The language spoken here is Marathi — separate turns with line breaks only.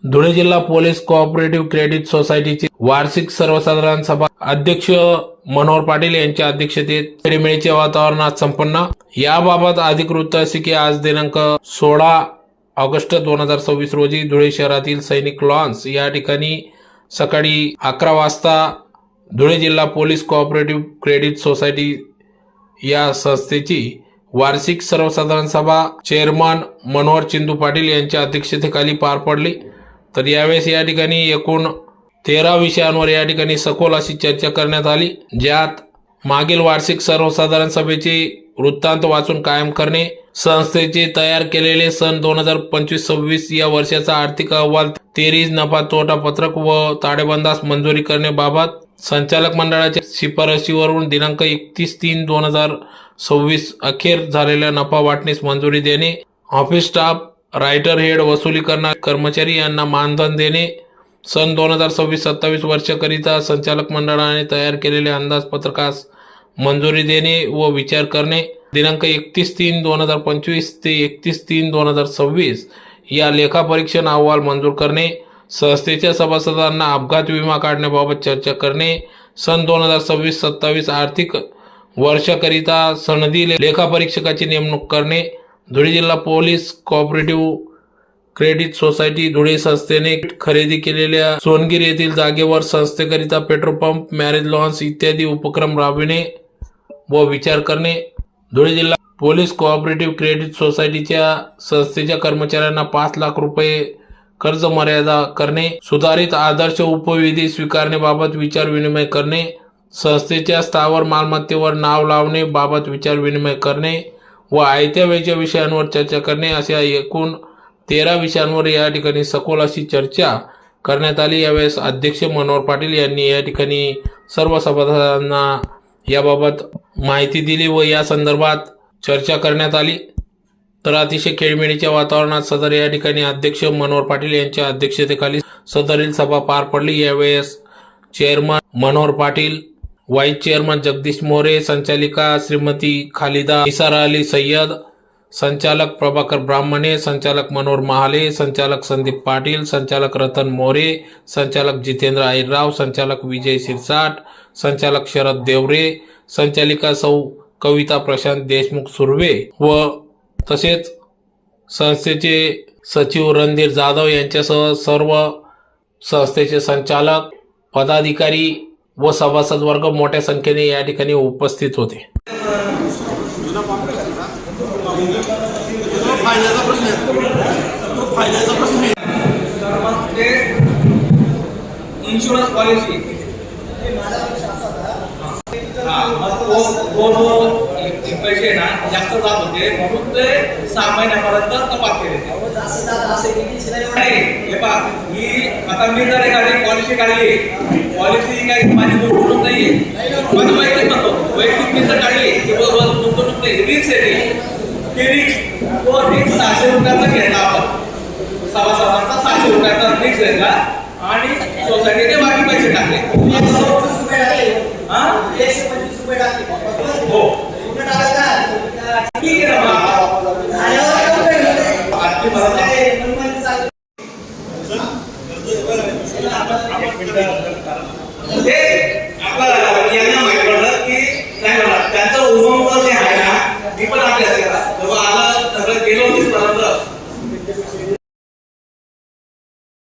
धुळे जिल्हा पोलीस कोऑपरेटिव्ह क्रेडिट सोसायटीची वार्षिक सर्वसाधारण सभा अध्यक्ष मनोहर पाटील यांच्या अध्यक्षतेत खेळीमेळीच्या वातावरणात संपन्न। याबाबत अधिक वृत्त असे की आज दिनांक 16 ऑगस्ट 2026 रोजी धुळे शहरातील सैनिक लॉन्स या ठिकाणी सकाळी 11 वाजता धुळे जिल्हा पोलीस कोऑपरेटिव्ह क्रेडिट सोसायटी या संस्थेची वार्षिक सर्वसाधारण सभा चेअरमन मनोहर चिंदू पाटील यांच्या अध्यक्षतेखाली पार पडली। तर यावेळेस या ठिकाणी एकूण 13 विषयांवर या ठिकाणी सखोल अशी चर्चा करण्यात आली, ज्यात मागील वार्षिक सर्वसाधारण सभेचे वृत्तांत वाचून कायम करणे, संस्थेचे तयार केलेले सन 2025-26 या वर्षाचा आर्थिक अहवाल, तेरीज नफा तोटा पत्रक व ताळेबंदास मंजुरी करण्याबाबत संचालक मंडळाच्या शिफारशीवरून दिनांक 31/3/2026 अखेर झालेल्या नफा वाटणीस मंजुरी देणे, ऑफिस स्टाफ, रायटर हेड, वसुली करणारे कर्मचारी यांना मानधन देणे, सन 2026-27 वर्षाकरिता संचालक मंडळाने तयार केलेल्या अंदाजपत्रकास मंजुरी देणे व विचार करणे, दिनांक 31/3/2025 ते 31/3/2026 या लेखापरीक्षण अहवाल मंजूर करणे, संस्थेच्या सभासदांना अपघात विमा काढण्याबाबत चर्चा करणे, सन 2026-27 आर्थिक वर्षाकरिता सनदी लेखापरीक्षकाची नेमणूक करणे, धुळे जिल्हा police cooperative credit society Dhule संस्थेने खरेदी केलेल्या सोनगीर येथील जागेवर संस्थेकरिता पेट्रोल पंप, मॅरेज लॉन्स इत्यादी उपक्रम राबविणे व विचार करणे, धुळे जिल्हा पोलीस कोऑपरेटिव्ह क्रेडिट सोसायटीच्या संस्थेच्या कर्मचाऱ्यांना 5 लाख रुपये कर्ज मर्यादा करणे, सुधारित आदर्श उपविधी स्वीकारण्याबाबत विचार विनिमय करणे, संस्थेच्या स्थावर मालमत्तेवर नाव लावणे बाबत विचार विनिमय करणे व आयत्या वेळच्या विषयांवर चर्चा करणे अशा एकूण 13 विषयांवर या ठिकाणी सखोल अशी चर्चा करण्यात आली। यावेळेस अध्यक्ष मनोहर पाटील यांनी या ठिकाणी सर्व सभासदांना याबाबत माहिती दिली व या संदर्भात चर्चा करण्यात आली। तर अतिशय खेळीमेळीच्या वातावरणात सदर या ठिकाणी अध्यक्ष मनोहर पाटील यांच्या अध्यक्षतेखाली सदरील सभा पार पडली। यावेळेस chairman Manohar Patil, vice chairman Jagdish More, संचालिका श्रीमती खालिदा निसार अली सय्यद, संचालक प्रभाकर ब्राह्मणे, संचालक मनोहर महाले, संचालक संदीप पाटील, संचालक रतन मोरे, संचालक जितेंद्र आईरराव, संचालक विजय शिरसाट, संचालक शरद देवरे, संचालिका सौ कविता प्रशांत देशमुख सुर्वे व तसेच संस्थेचे सचिव रणधीर जाधव यांच्यासह सर्व संस्थेचे संचालक, पदाधिकारी व सभासद वर्ग मोठ्या संख्येने या ठिकाणी उपस्थित होते।
इन्शुरन्स पॉलिसी पैसे ना जास्त जात होते म्हणून ते 6 महिन्यापर्यंत कपात केले। ही आता मी जर एखादी पॉलिसी काढली, पॉलिसी काही माझी गुंतवणूक नाहीये, माझी वैयक्तिक नव्हतो, वैयक्तिक मी जर काढली की गुंतवणूक नाही, रिक्स येते, ते रिक्स तो रिक्स 600 रुपयाचा घेतला आपण, सभासदांचा 600 रुपयाचा रिक्स घेतला आणि सोसायटीने बाकी पैसे टाकले। हो ठीक आहे ना।